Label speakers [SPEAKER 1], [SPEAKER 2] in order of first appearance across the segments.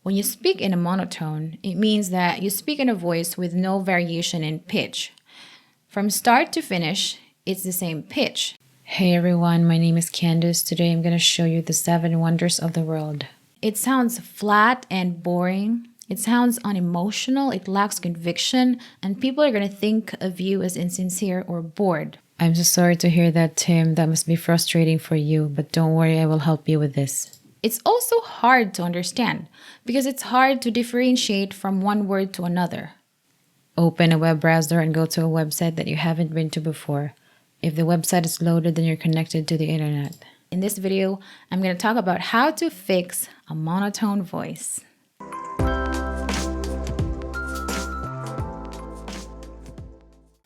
[SPEAKER 1] When you speak in a monotone, it means that you speak in a voice with no variation in pitch. From start to finish, it's the same pitch. Hey everyone, my name is Candice. Today I'm going to show you the 7 wonders of the world. It sounds flat and boring. It sounds unemotional, it lacks conviction, and people are going to think of you as insincere or bored. I'm so sorry to hear that, Tim. That must be frustrating for you, but don't worry, I will help you with this. It's also hard to understand because it's hard to differentiate from one word to another. Open a web browser and go to a website that you haven't been to before. If the website is loaded, then you're connected to the internet. In this video, I'm going to talk about how to fix a monotone voice.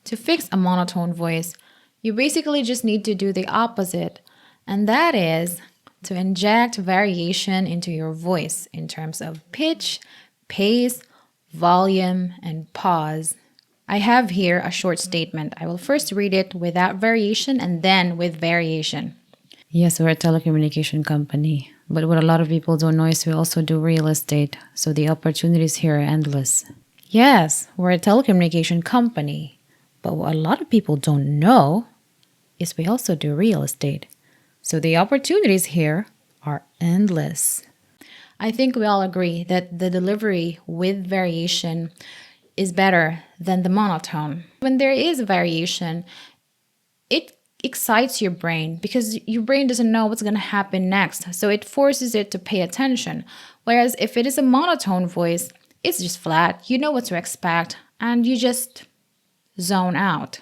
[SPEAKER 1] To fix a monotone voice, you basically just need to do the opposite, and that is to inject variation into your voice in terms of pitch, pace, volume, and pause. I have here a short statement. I will first read it without variation and then with variation. Yes, we're a telecommunication company, but what a lot of people don't know is we also do real estate, so the opportunities here are endless. Yes, we're a telecommunication company, but what a lot of people don't know is we also do real estate, so the opportunities here are endless. I think we all agree that the delivery with variation is better than the monotone. When there is a variation, it excites your brain because your brain doesn't know what's going to happen next, so it forces it to pay attention. Whereas if it is a monotone voice, it's just flat, you know what to expect, and you just zone out.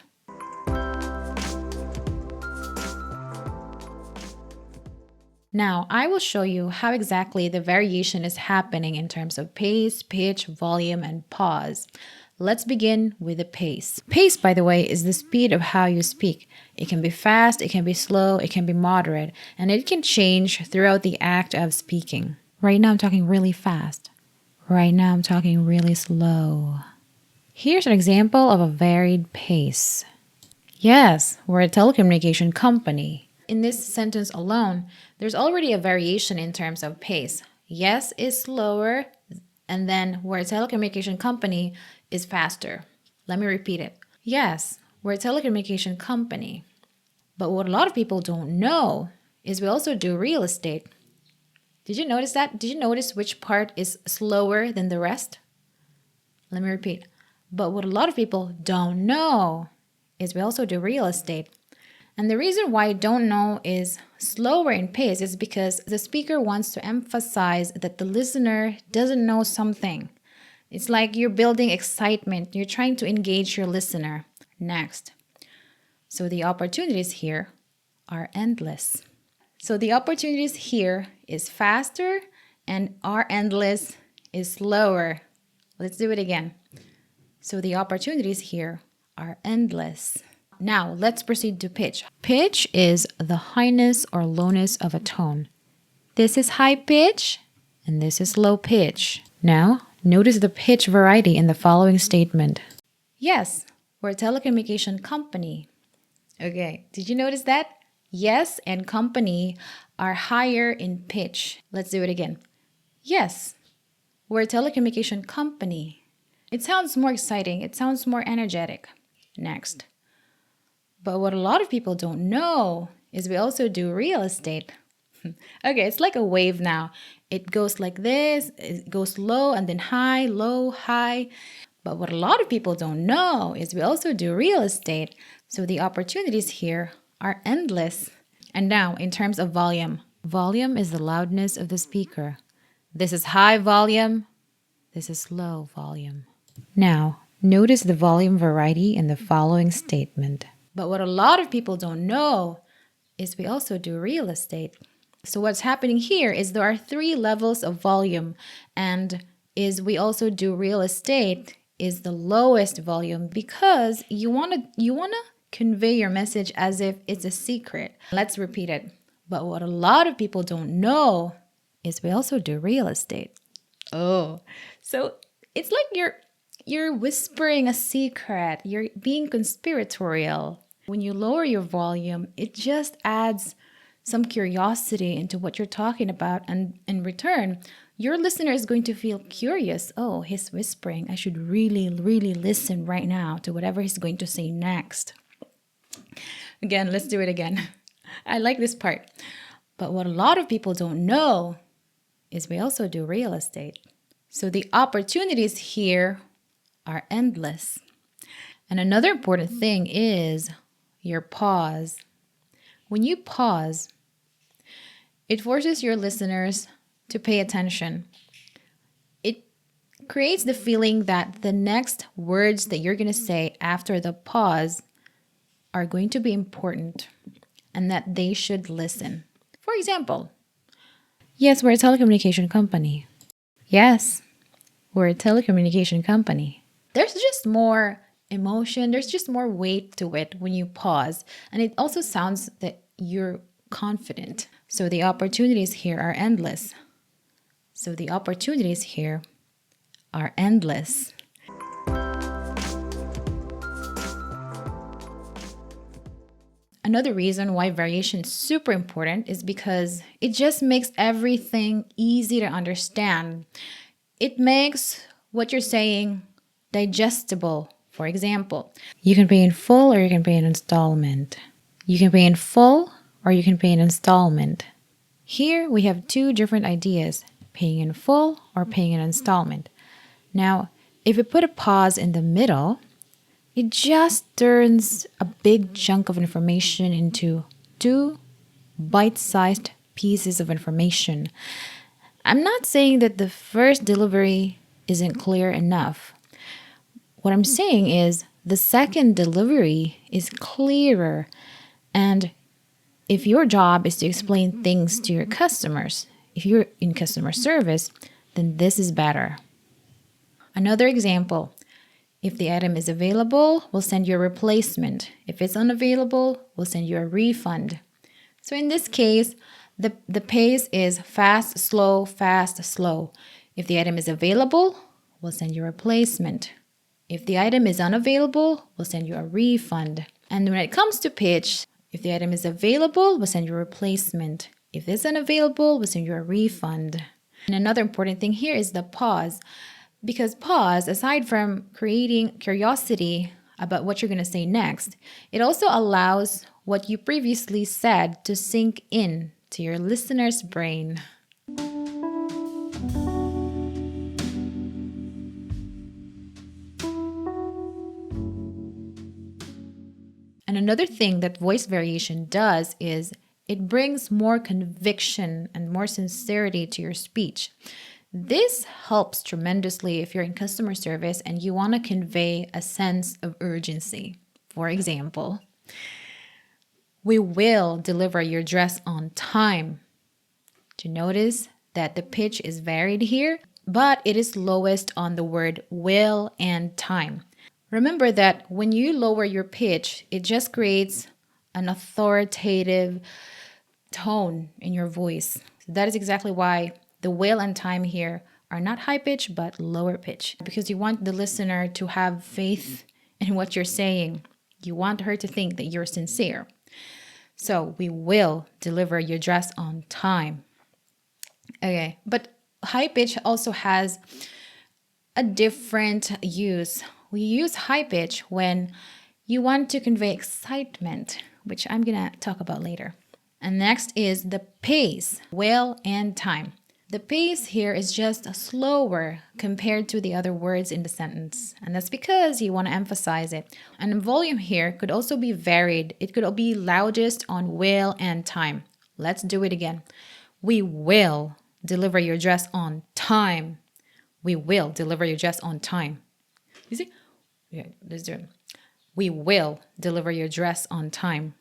[SPEAKER 1] Now, I will show you how exactly the variation is happening in terms of pace, pitch, volume, and pause. Let's begin with the pace. Pace, by the way, is the speed of how you speak. It can be fast, it can be slow, it can be moderate, and it can change throughout the act of speaking. Right now, I'm talking really fast. Right now, I'm talking really slow. Here's an example of a varied pace. Yes, we're a telecommunication company. In this sentence alone, there's already a variation in terms of pace. Yes is slower, and then we're a telecommunication company is faster. Let me repeat it. Yes, we're a telecommunication company. But what a lot of people don't know is we also do real estate. Did you notice that? Did you notice which part is slower than the rest? Let me repeat. But what a lot of people don't know is we also do real estate. And the reason why I don't know is slower in pace is because the speaker wants to emphasize that the listener doesn't know something. It's like you're building excitement. You're trying to engage your listener. Next. So the opportunities here are endless. So the opportunities here is faster and are endless is slower. Let's do it again. So the opportunities here are endless. Now, let's proceed to pitch. Pitch is the highness or lowness of a tone. This is high pitch, and this is low pitch. Now, notice the pitch variety in the following statement. Yes, we're a telecommunication company. Okay, did you notice that? Yes and company are higher in pitch. Let's do it again. Yes, we're a telecommunication company. It sounds more exciting. It sounds more energetic. Next. But what a lot of people don't know is we also do real estate. Okay, it's like a wave now. It goes like this, it goes low and then high, low, high. But what a lot of people don't know is we also do real estate. So the opportunities here are endless. And now, in terms of volume, volume is the loudness of the speaker. This is high volume, this is low volume. Now, notice the volume variety in the following statement. But what a lot of people don't know is we also do real estate. So what's happening here is there are 3 levels of volume, and is we also do real estate is the lowest volume because you wanna convey your message as if it's a secret. Let's repeat it. But what a lot of people don't know is we also do real estate. Oh, so it's like you're whispering a secret. You're being conspiratorial. When you lower your volume, it just adds some curiosity into what you're talking about. And in return, your listener is going to feel curious. Oh, he's whispering. I should really, really listen right now to whatever he's going to say next. Again, let's do it again. I like this part. But what a lot of people don't know is we also do real estate. So the opportunities here are endless. And another important thing is your pause. When you pause, it forces your listeners to pay attention. It creates the feeling that the next words that you're going to say after the pause are going to be important and that they should listen. For example, yes, we're a telecommunication company. Yes, we're a telecommunication company. There's just more emotion, there's just more weight to it when you pause. And it also sounds that you're confident. So the opportunities here are endless. So the opportunities here are endless. Another reason why variation is super important is because it just makes everything easy to understand. It makes what you're saying digestible. For example, you can pay in full or you can pay in installment. You can pay in full or you can pay in installment. Here we have two different ideas, paying in full or paying in installment. Now, if we put a pause in the middle, it just turns a big chunk of information into two bite-sized pieces of information. I'm not saying that the first delivery isn't clear enough. What I'm saying is the second delivery is clearer. And if your job is to explain things to your customers, if you're in customer service, then this is better. Another example. If the item is available, we'll send you a replacement. If it's unavailable, we'll send you a refund. So in this case, the pace is fast, slow, fast, slow. If the item is available, we'll send you a replacement. If the item is unavailable, we'll send you a refund. And when it comes to pitch, if the item is available, we'll send you a replacement. If it's unavailable, we'll send you a refund. And another important thing here is the pause. Because pause, aside from creating curiosity about what you're going to say next, it also allows what you previously said to sink in to your listener's brain. And another thing that voice variation does is it brings more conviction and more sincerity to your speech. This helps tremendously if you're in customer service and you want to convey a sense of urgency. For example, we will deliver your dress on time. Do you notice that the pitch is varied here, but it is lowest on the word will and time. Remember that when you lower your pitch, it just creates an authoritative tone in your voice. So that is exactly why the will and time here are not high pitch, but lower pitch, because you want the listener to have faith in what you're saying. You want her to think that you're sincere. So we will deliver your dress on time. Okay, but high pitch also has a different use. We use high pitch when you want to convey excitement, which I'm gonna talk about later. And next is the pace, will and time. The pace here is just slower compared to the other words in the sentence. And that's because you want to emphasize it. And the volume here could also be varied. It could be loudest on will and time. Let's do it again. We will deliver your dress on time. We will deliver your dress on time. You see? Yeah, let's do it. We will deliver your dress on time.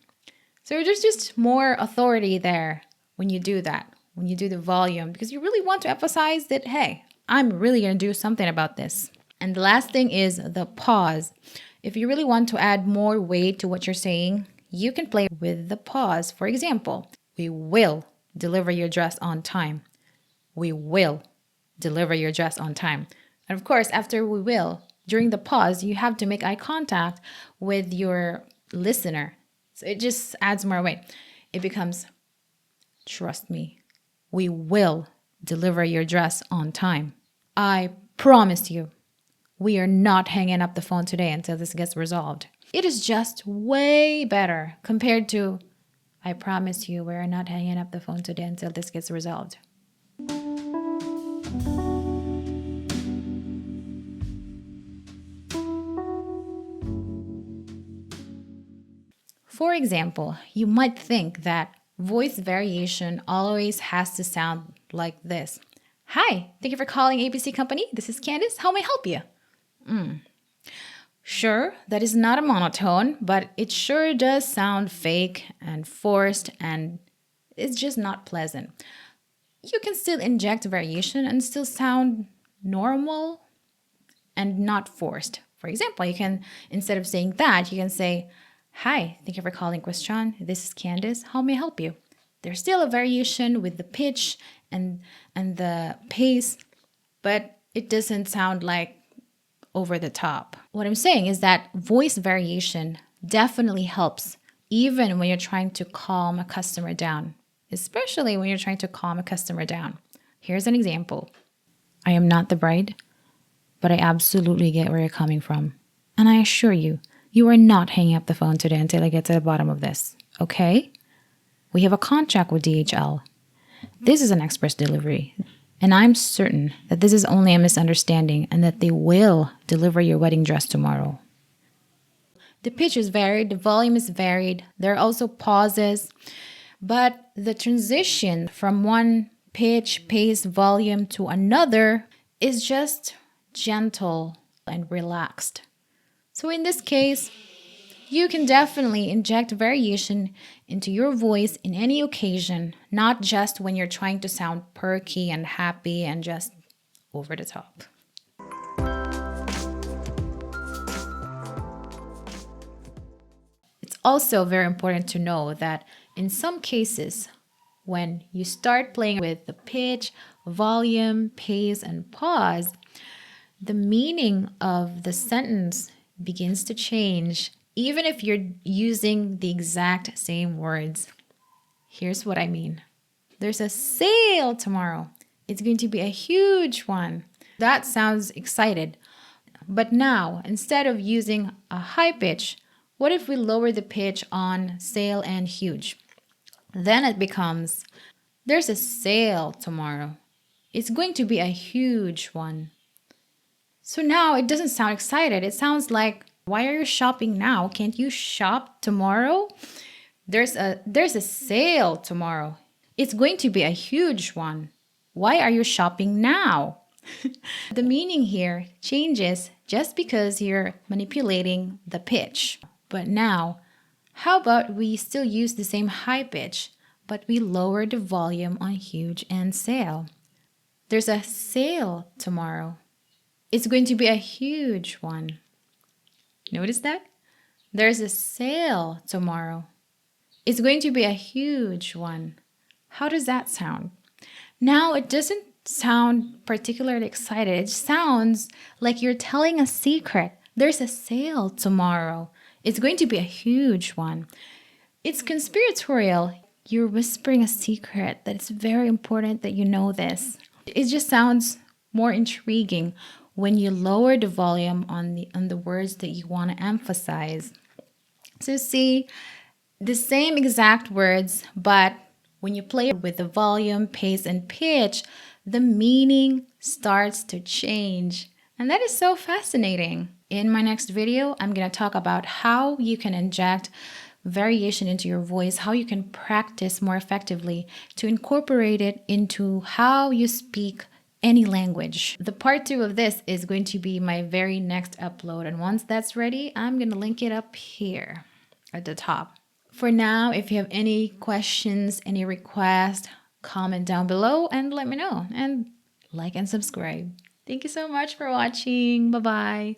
[SPEAKER 1] So there's just more authority there when you do that. When you do the volume, because you really want to emphasize that, hey, I'm really going to do something about this. And the last thing is the pause. If you really want to add more weight to what you're saying, you can play with the pause. For example, we will deliver your dress on time. We will deliver your dress on time. And of course, after we will, during the pause, you have to make eye contact with your listener. So it just adds more weight. It becomes, trust me. We will deliver your dress on time. I promise you, we are not hanging up the phone today until this gets resolved. It is just way better compared to, I promise you, we're not hanging up the phone today until this gets resolved. For example, you might think that voice variation always has to sound like this. Hi, thank you for calling ABC Company. This is Candice. How may I help you? Sure, that is not a monotone, but it sure does sound fake and forced, and it's just not pleasant. You can still inject variation and still sound normal and not forced. For example, you can, instead of saying that, you can say, Hi, thank you for calling Kwestyon. This is Candice. How may I help you? There's still a variation with the pitch and the pace, but it doesn't sound like over the top. What I'm saying is that voice variation definitely helps even when you're trying to calm a customer down, especially when you're trying to calm a customer down. Here's an example. I am not the bride, but I absolutely get where you're coming from. And I assure you, you are not hanging up the phone today until I get to the bottom of this, okay? We have a contract with DHL. This is an express delivery, and I'm certain that this is only a misunderstanding and that they will deliver your wedding dress tomorrow. The pitch is varied, the volume is varied, there are also pauses, but the transition from one pitch, pace, volume to another is just gentle and relaxed. So in this case, you can definitely inject variation into your voice in any occasion, not just when you're trying to sound perky and happy and just over the top. It's also very important to know that in some cases, when you start playing with the pitch, volume, pace, and pause, the meaning of the sentence begins to change, even if you're using the exact same words. Here's what I mean. There's a sale tomorrow. It's going to be a huge one. That sounds excited. But now, instead of using a high pitch, what if we lower the pitch on sale and huge? Then it becomes, there's a sale tomorrow. It's going to be a huge one. So now it doesn't sound excited. It sounds like, why are you shopping now? Can't you shop tomorrow? There's a sale tomorrow. It's going to be a huge one. Why are you shopping now? The meaning here changes just because you're manipulating the pitch. But now, how about we still use the same high pitch, but we lower the volume on huge and sale? There's a sale tomorrow. It's going to be a huge one. Notice that? There's a sale tomorrow. It's going to be a huge one. How does that sound? Now it doesn't sound particularly excited. It sounds like you're telling a secret. There's a sale tomorrow. It's going to be a huge one. It's conspiratorial. You're whispering a secret that it's very important that you know this. It just sounds more intriguing when you lower the volume on the words that you want to emphasize. So see, the same exact words, but when you play with the volume, pace, and pitch, the meaning starts to change. And that is so fascinating. In my next video, I'm going to talk about how you can inject variation into your voice, how you can practice more effectively to incorporate it into how you speak any language. The part 2 of this is going to be my very next upload. And once that's ready, I'm going to link it up here at the top. For now, if you have any questions, any requests, comment down below and let me know. And like and subscribe. Thank you so much for watching. Bye-bye.